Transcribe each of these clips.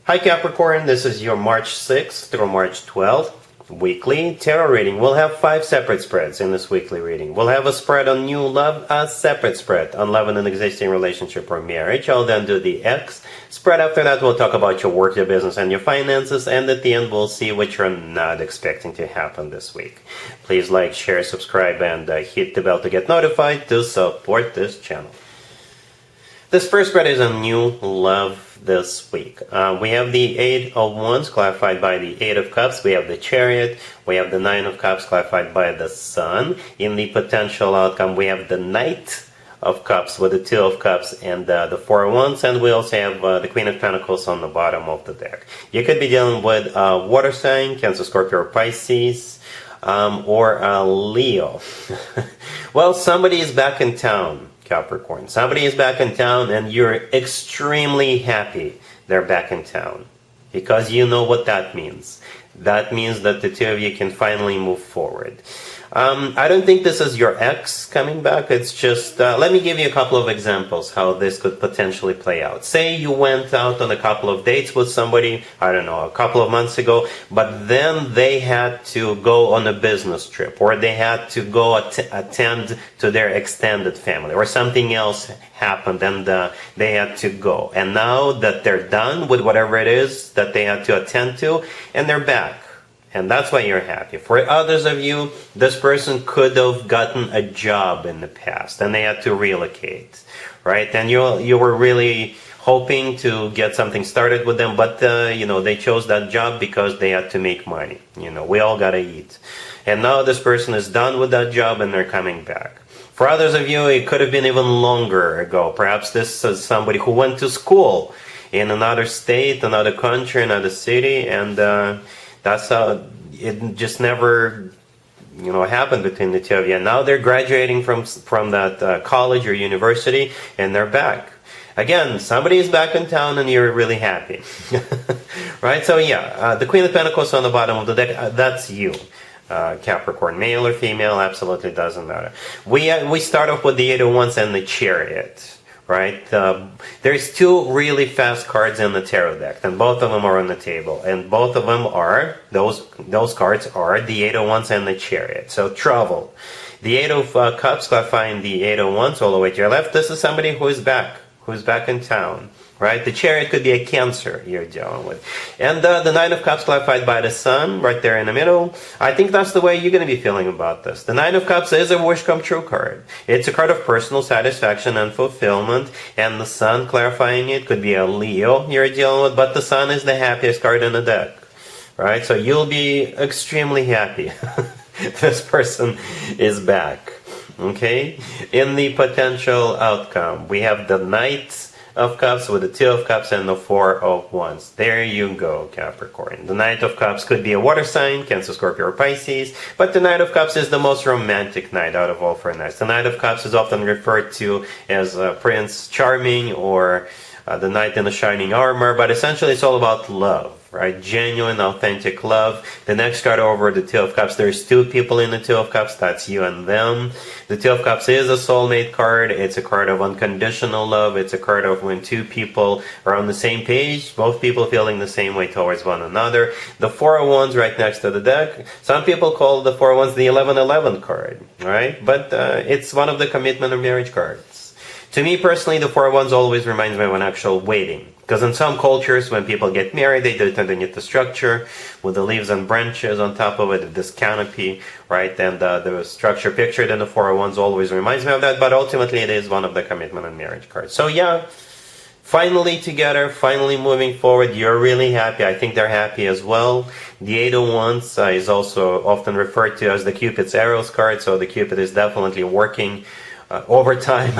Hi Capricorn, this is your March 6th through March 12th weekly tarot reading. We'll have 5 separate spreads in this weekly reading. We'll have a spread on new love, a separate spread on love in an existing relationship or marriage. I'll then do the X spread. After that, we'll talk about your work, your business, and your finances. And at the end, we'll see what you're not expecting to happen this week. Please like, share, subscribe, and hit the bell to get notified to support this channel. This first spread is a new love this week. We have the 8 of Wands clarified by the 8 of Cups. We have the Chariot. We have the 9 of Cups clarified by the Sun. In the potential outcome, we have the Knight of Cups with the 2 of Cups and the 4 of Wands. And we also have the Queen of Pentacles on the bottom of the deck. You could be dealing with a water sign, Cancer, Scorpio, or Pisces, or a Leo. Well, somebody is back in town. Capricorn. Somebody is back in town and you're extremely happy they're back in town because you know what that means. That means that the two of you can finally move forward. I don't think this is your ex coming back. It's just, let me give you a couple of examples how this could potentially play out. Say you went out on a couple of dates with somebody, I don't know, a couple of months ago, but then they had to go on a business trip or they had to go attend to their extended family or something else happened and they had to go. And now that they're done with whatever it is that they had to attend to and they're back. And that's why you're happy. For others of you, this person could have gotten a job in the past and they had to relocate, right? And you were really hoping to get something started with them, but they chose that job because they had to make money. We all gotta eat. And now this person is done with that job and they're coming back. For others of you, it could have been even longer ago. Perhaps this is somebody who went to school in another state, another country, another city, and that's how it just never, happened between the two of you. And now they're graduating from that college or university, and they're back. Again, somebody is back in town, and you're really happy, right? So yeah, the Queen of Pentacles on the bottom of the deck. That's you, Capricorn, male or female, absolutely doesn't matter. We start off with the 8 of Wands and the Chariot. Right? There's 2 really fast cards in the tarot deck, and both of them are on the table. And both of them are, those cards are the 8 of Wands and the Chariot. So travel. The 8 of Cups clarifying the 8 of Wands all the way to your left. This is somebody who's back in town. Right? The Chariot could be a Cancer you're dealing with. And the 9 of Cups clarified by the Sun right there in the middle. I think that's the way you're going to be feeling about this. The 9 of Cups is a wish come true card. It's a card of personal satisfaction and fulfillment. And the Sun clarifying it could be a Leo you're dealing with. But the Sun is the happiest card in the deck. Right? So you'll be extremely happy. This person is back. Okay? In the potential outcome, we have the Knight of Cups with the 2 of Cups and the 4 of Wands. There you go, Capricorn. The Knight of Cups could be a water sign, Cancer, Scorpio, or Pisces, but the Knight of Cups is the most romantic knight out of all 4 knights. The Knight of Cups is often referred to as Prince Charming or the knight in the shining armor, but essentially it's all about love. Right? Genuine, authentic love. The next card over, the 2 of Cups. There's 2 people in the 2 of Cups. That's you and them. The 2 of Cups is a soulmate card. It's a card of unconditional love. It's a card of when 2 people are on the same page, both people feeling the same way towards one another. The 4 of Wands right next to the deck. Some people call the 4 of Wands the 11-11 card. Right? But it's one of the commitment or marriage cards. To me personally, the 4 of Wands always reminds me of an actual wedding. Because in some cultures, when people get married, they do it underneath the structure with the leaves and branches on top of it, this canopy, right? And the structure pictured in the 4 of Wands always reminds me of that, but ultimately it is one of the commitment and marriage cards. So yeah, finally together, finally moving forward, you're really happy. I think they're happy as well. The 8 of Wands is also often referred to as the Cupid's arrows card, so the Cupid is definitely working overtime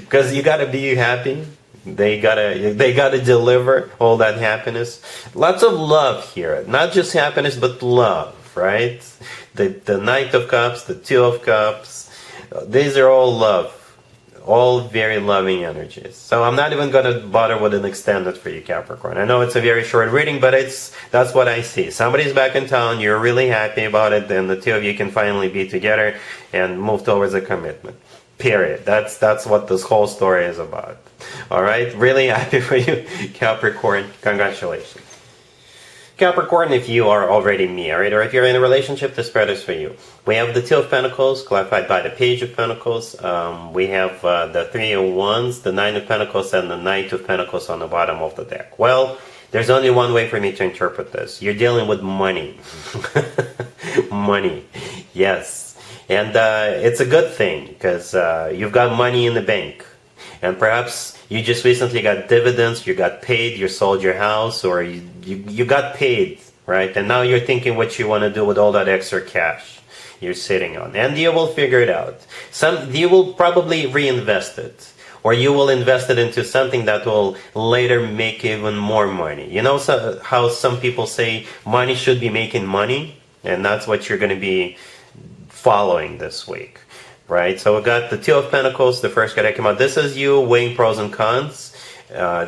because you gotta be happy. They gotta deliver all that happiness. Lots of love here. Not just happiness, but love, right? The Knight of Cups, the 2 of Cups. These are all love. All very loving energies. So I'm not even going to bother with an extended for you, Capricorn. I know it's a very short reading, but that's what I see. Somebody's back in town, you're really happy about it, and the 2 of you can finally be together and move towards a commitment. Period. That's what this whole story is about. All right, really happy for you, Capricorn. Congratulations. Capricorn, if you are already married or if you're in a relationship, this spread is for you. We have the Two of Pentacles, clarified by the Page of Pentacles. We have the Three of Wands, the Nine of Pentacles, and the Knight of Pentacles on the bottom of the deck. Well, there's only one way for me to interpret this. You're dealing with money. Money, yes. And it's a good thing because you've got money in the bank. And perhaps you just recently got dividends, you got paid, you sold your house, or you got paid, right? And now you're thinking what you want to do with all that extra cash you're sitting on. And you will figure it out. You will probably reinvest it. Or you will invest it into something that will later make even more money. You know how some people say money should be making money? And that's what you're going to be following this week. Right, so we got the Two of Pentacles, the first card that came out. This is you weighing pros and cons,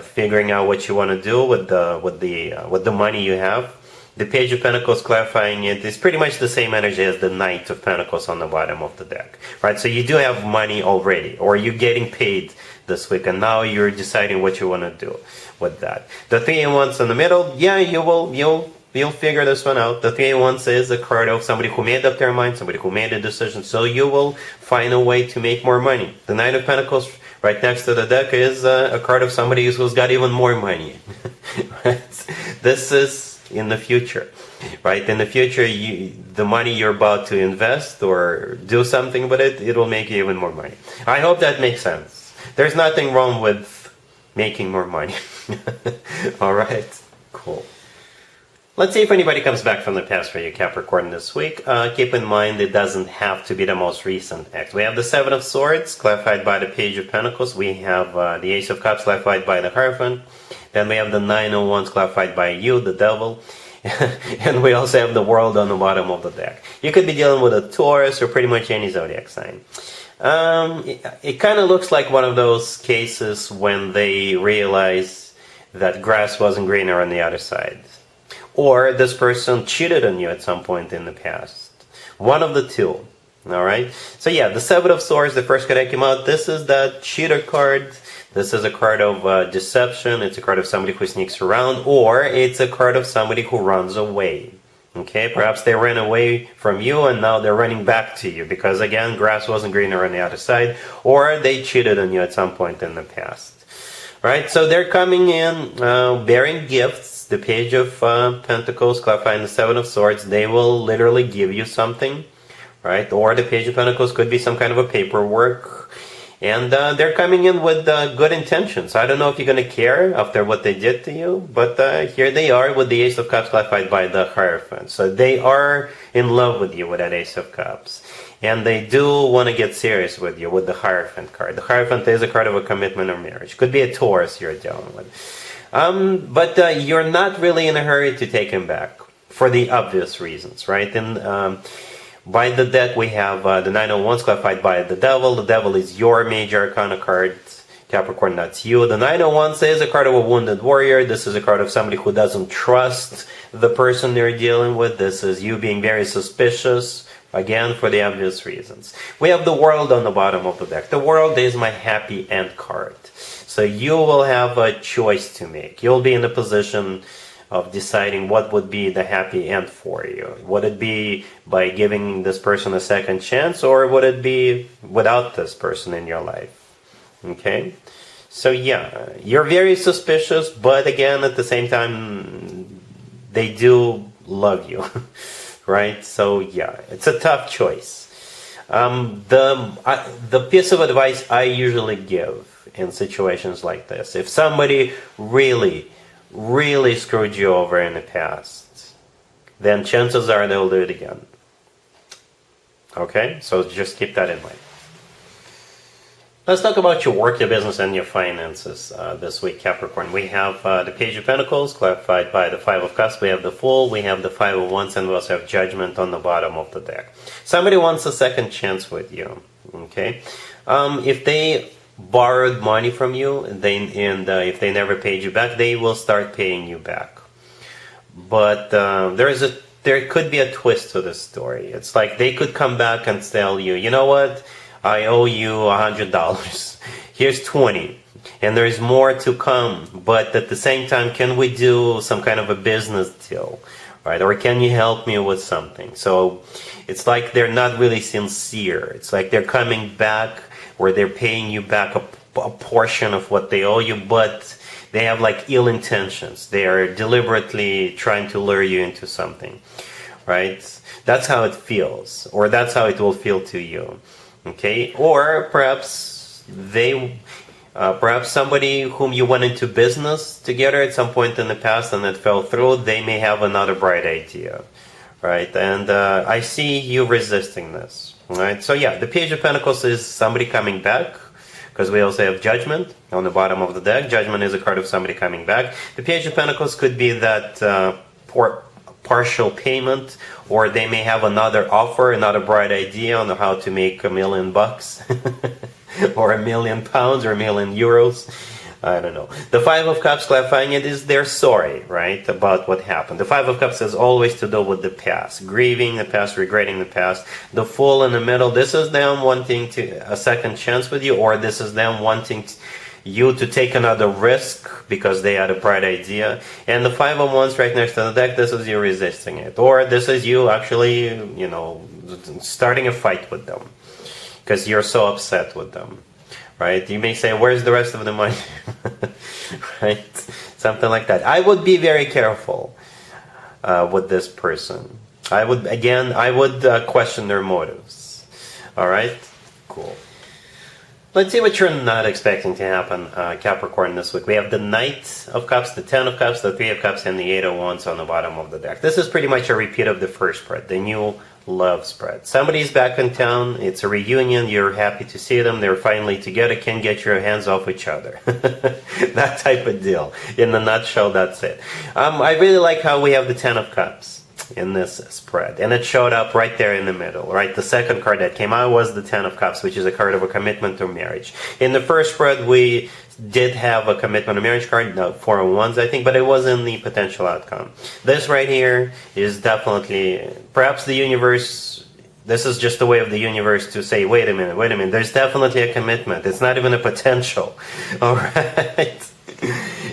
figuring out what you want to do with the money you have. The Page of Pentacles, clarifying it, is pretty much the same energy as the Knight of Pentacles on the bottom of the deck. Right, so you do have money already, or you're getting paid this week, and now you're deciding what you want to do with that. The Three of Wands in the middle, yeah, you'll figure this one out. The Three of Wands is a card of somebody who made up their mind, somebody who made a decision, so you will find a way to make more money. The Knight of Pentacles right next to the deck is a card of somebody who's got even more money. Right? This is in the future. Right? In the future, the money you're about to invest or do something with it will make you even more money. I hope that makes sense. There's nothing wrong with making more money. All right? Cool. Let's see if anybody comes back from the past for you, Capricorn, this week. Keep in mind, it doesn't have to be the most recent act. We have the Seven of Swords, clarified by the Page of Pentacles. We have the Ace of Cups, clarified by the Hierophant. Then we have the Nine of Wands, clarified by you, the Devil. And we also have the World on the bottom of the deck. You could be dealing with a Taurus or pretty much any zodiac sign. It kind of looks like one of those cases when they realize that grass wasn't greener on the other side. Or this person cheated on you at some point in the past. One of the two. Alright? So yeah, the Seven of Swords, the first card that came out, this is that cheater card. This is a card of deception. It's a card of somebody who sneaks around. Or it's a card of somebody who runs away. Okay? Perhaps they ran away from you and now they're running back to you. Because again, grass wasn't greener on the other side. Or they cheated on you at some point in the past. Right? So they're coming in bearing gifts. The Page of Pentacles, clarifying the Seven of Swords, they will literally give you something, right? Or the Page of Pentacles could be some kind of a paperwork. And they're coming in with good intentions. I don't know if you're going to care after what they did to you, but here they are with the Ace of Cups, clarified by the Hierophant. So they are in love with you with that Ace of Cups. And they do want to get serious with you with the Hierophant card. The Hierophant is a card of a commitment or marriage. Could be a Taurus you're dealing with. But you're not really in a hurry to take him back for the obvious reasons, right? And by the deck we have the Nine of Wands, clarified by the Devil. The Devil is your major arcana card. Capricorn, that's you. The Nine of Wands is a card of a wounded warrior. This is a card of somebody who doesn't trust the person they're dealing with. This is you being very suspicious, again, for the obvious reasons. We have the World on the bottom of the deck. The World is my happy end card. So you will have a choice to make. You'll be in the position of deciding what would be the happy end for you. Would it be by giving this person a second chance, or would it be without this person in your life? Okay? So yeah, you're very suspicious, but again, at the same time, they do love you. Right? So yeah, it's a tough choice. The piece of advice I usually give in situations like this, if somebody really screwed you over in the past, then chances are they'll do it again. Okay? So just keep that in mind. Let's talk about your work, your business, and your finances this week, Capricorn. We have the Page of Pentacles, clarified by the Five of Cups. We have the Fool, we have the Five of Wands, and we also have Judgment on the bottom of the deck. Somebody wants a second chance with you. Okay? If they borrowed money from you, if they never paid you back, they will start paying you back. But there could be a twist to this story. It's like they could come back and tell you, you know what? I owe you $100. Here's 20. and there is more to come, but at the same time, can we do some kind of a business deal, right? Or can you help me with something? So it's like they're not really sincere. It's like they're coming back, or they're paying you back a portion of what they owe you, but they have like ill intentions. They are deliberately trying to lure you into something, right? That's how it feels, or that's how it will feel to you, okay? Or perhaps perhaps somebody whom you went into business together at some point in the past and it fell through, they may have another bright idea, right? And I see you resisting this, right? So yeah, the Page of Pentacles is somebody coming back, because we also have Judgment on the bottom of the deck. Judgment is a card of somebody coming back. The Page of Pentacles could be that partial payment, or they may have another offer, another bright idea on how to make $1 million or £1 million or €1 million. I don't know. The Five of Cups, clarifying it, is they're sorry, right, about what happened. The Five of Cups is always to do with the past, grieving the past, regretting the past. The Fool in the middle, this is them wanting a second chance with you, or this is them wanting you to take another risk because they had a bright idea. And the Five of Wands right next to the deck, this is you resisting it. Or this is you actually, starting a fight with them because you're so upset with them. Right? You may say, where's the rest of the money? Right? Something like that. I would be very careful with this person. I would question their motives. All right? Cool. Let's see what you're not expecting to happen, Capricorn, this week. We have the Knight of Cups, the Ten of Cups, the Three of Cups, and the Eight of Wands on the bottom of the deck. This is pretty much a repeat of the first spread, the new love spread. Somebody's back in town. It's a reunion. You're happy to see them. They're finally together. Can't get your hands off each other. That type of deal. In a nutshell, that's it. I really like how we have the Ten of Cups in this spread, and it showed up right there in the middle, right? The second card that came out was the Ten of Cups, which is a card of a commitment to marriage. In the first spread, we did have a commitment to marriage card, no, Four of Wands, I think, but it wasn't the potential outcome. This right here is definitely, perhaps the universe, this is just a way of the universe to say, wait a minute, there's definitely a commitment. It's not even a potential, all right?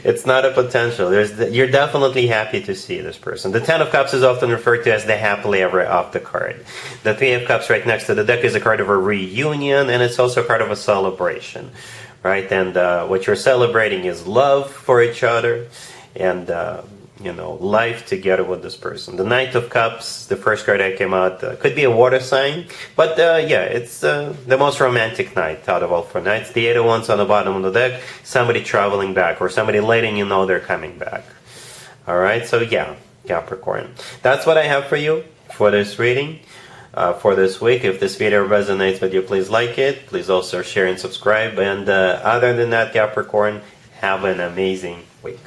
It's not a potential. You're definitely happy to see this person. The Ten of Cups is often referred to as the happily ever after card. The Three of Cups right next to the deck is a card of a reunion, and it's also a card of a celebration, right? And what you're celebrating is love for each other and, life together with this person. The Knight of Cups, the first card that came out, could be a water sign, but it's the most romantic night out of all four nights. The Eight of Wands on the bottom of the deck, somebody traveling back or somebody letting you know they're coming back. All right, so yeah, Capricorn. That's what I have for you for this reading. For this week. If this video resonates with you, please like it. Please also share and subscribe. And other than that, Capricorn, have an amazing week.